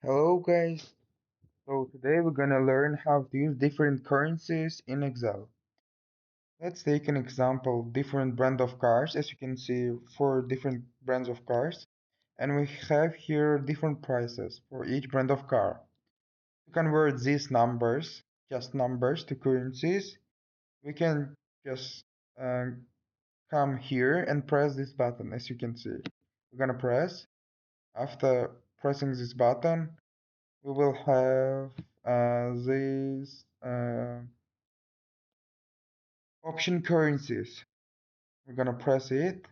Hello guys, so today we're gonna learn how to use different currencies in Excel. Let's take an example, different brand of cars, as you can see, four different brands of cars, and we have here different prices for each brand of car. To convert these numbers, just numbers, to currencies, we can just uh, come here and press this button, as you can see. We're gonna press. After pressing this button, we will have these option currencies. We're gonna press it.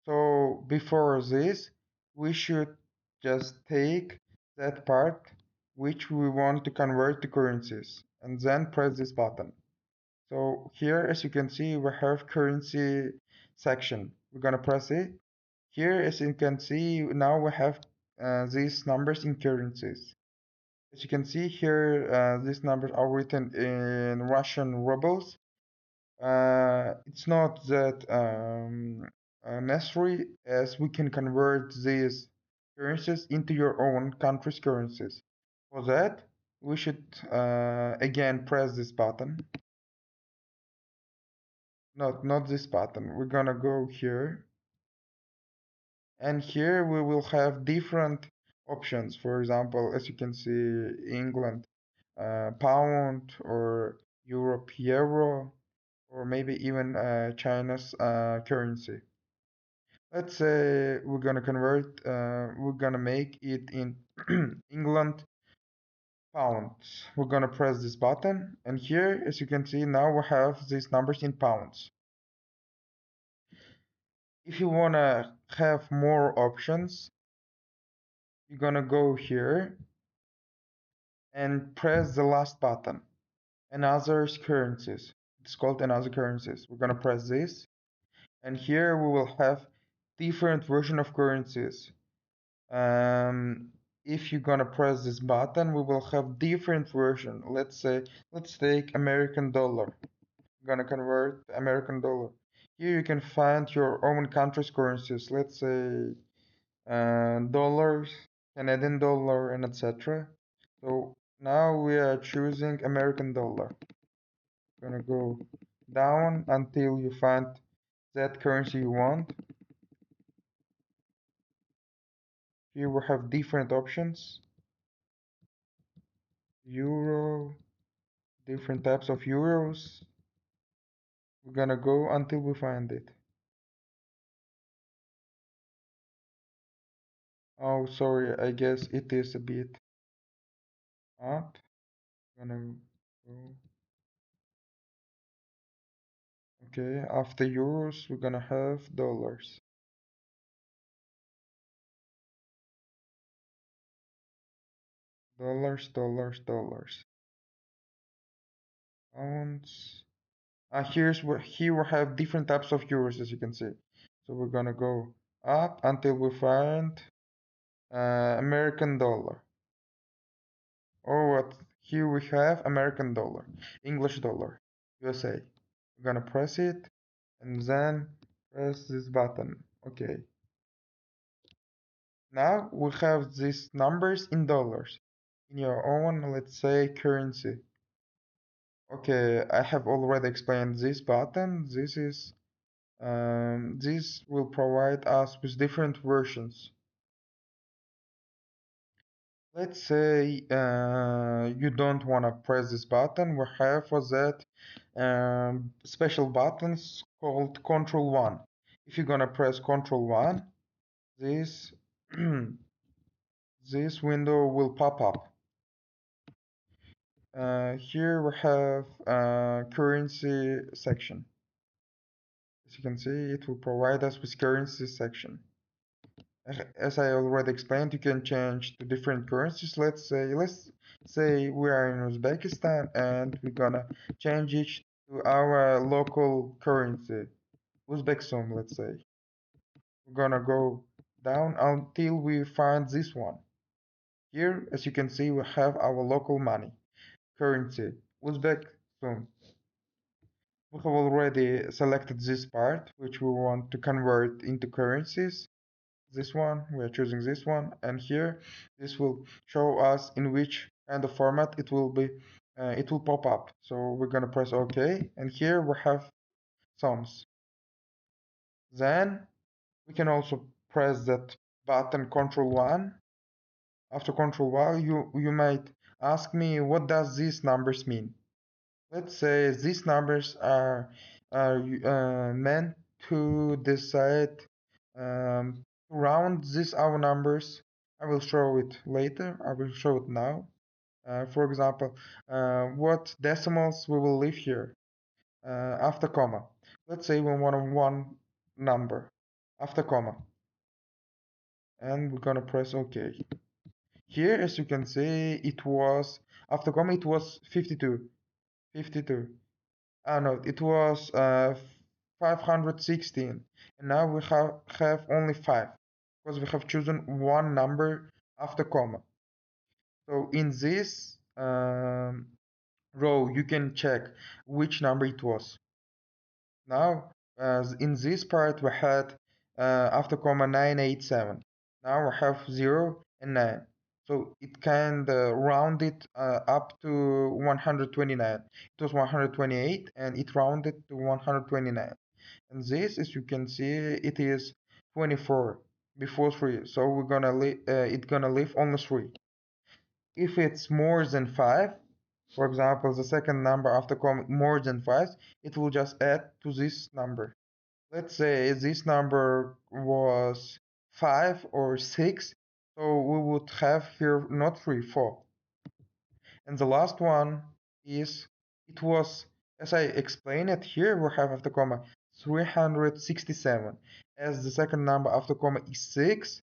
So before this, we should just take that part which we want to convert to currencies and then press this button. So here, as you can see, we have currency section. We're gonna press it. Here, as you can see, now we have these numbers in currencies. As you can see here, these numbers are written in Russian rubles. It's not that necessary, as we can convert these currencies into your own country's currencies. For that, we should again press this button. Not this button. We're gonna go here, and here we will have different options. For example, as you can see, England pound, or Europe euro, or maybe even China's currency. Let's say we're gonna make it in England pounds. We're gonna press this button, and here, as you can see, now we have these numbers in pounds. If you wanna have more options, you're gonna go here and press the last button, another currencies. It's called another currencies. We're gonna press this, and here we will have different version of currencies. um, if you're gonna press this button, we will have different version. Let's take American dollar. I'm gonna convert American dollar. Here you can find your own country's currencies. Let's say dollars, Canadian dollar, and etc. So now we are choosing American dollar. Gonna go down until you find that currency you want. Here we have different options. Euro, different types of euros. We're gonna go until we find it. Oh, sorry, I guess it is a bit up. Gonna go. Okay, after euros, we're gonna have dollars. Dollars. Pounds. Here we have different types of euros, as you can see. So we're gonna go up until we find American dollar. Or what? Here we have American dollar, English dollar, USA. We're gonna press it and then press this button. Okay. Now we have these numbers in dollars in your own, let's say, currency. Okay, I have already explained this button. This will provide us with different versions. Let's say you don't want to press this button. We have for that special buttons called Control 1. If you're gonna press Control 1, this this window will pop up. Here we have currency section. As you can see, it will provide us with currency section. As I already explained, you can change to different currencies. Let's say we are in Uzbekistan and we're gonna change it to our local currency, Uzbek Sum, let's say. We're gonna go down until we find this one. Here, as you can see, we have our local money, currency, Uzbek Sum. We have already selected this part, which we want to convert into currencies. this one, we are choosing this one, and here this will show us in which kind of format it will pop up. So we're gonna press OK, and here we have sums. Then we can also press that button Control 1. After Control 1, you might ask me, what does these numbers mean? Let's say these numbers are meant to decide to round these our numbers. I will show it later. I will show it now. For example, what decimals we will leave here after comma. Let's say we want one number after comma, and we're gonna press OK. Here, as you can see, it was after comma it was 52. 52. Ah, no, it was 516, and now we have only 5 because we have chosen one number after comma. So in this row, you can check which number it was. Now, in this part, we had after comma 987. Now we have 0 and 9. So it can round it up to 129. It was 128 and it rounded to 129. And this, as you can see, it is 24 before 3. So we're gonna it's gonna leave only 3. If it's more than 5, for example, the second number after comma more than 5, it will just add to this number. Let's say this number was 5 or 6, so we would have here not 3, 4. And the last one is, it was, as I explained it here, we have after comma 367. As the second number after comma is 6,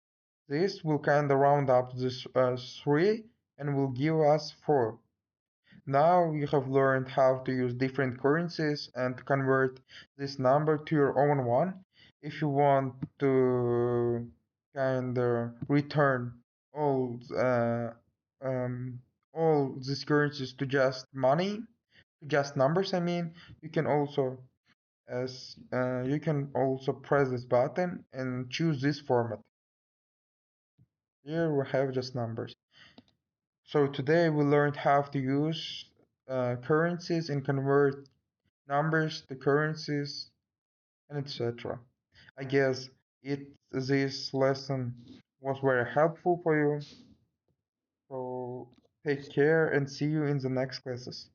this will kind of round up this 3 and will give us 4. Now you have learned how to use different currencies and to convert this number to your own one. If you want to kind of return all um, all these currencies to just money, to just numbers, I mean, you can also you can also press this button and choose this format. Here we have just numbers. So today we learned how to use currencies and convert numbers to currencies and etc. I guess this lesson was very helpful for you. So take care and see you in the next classes.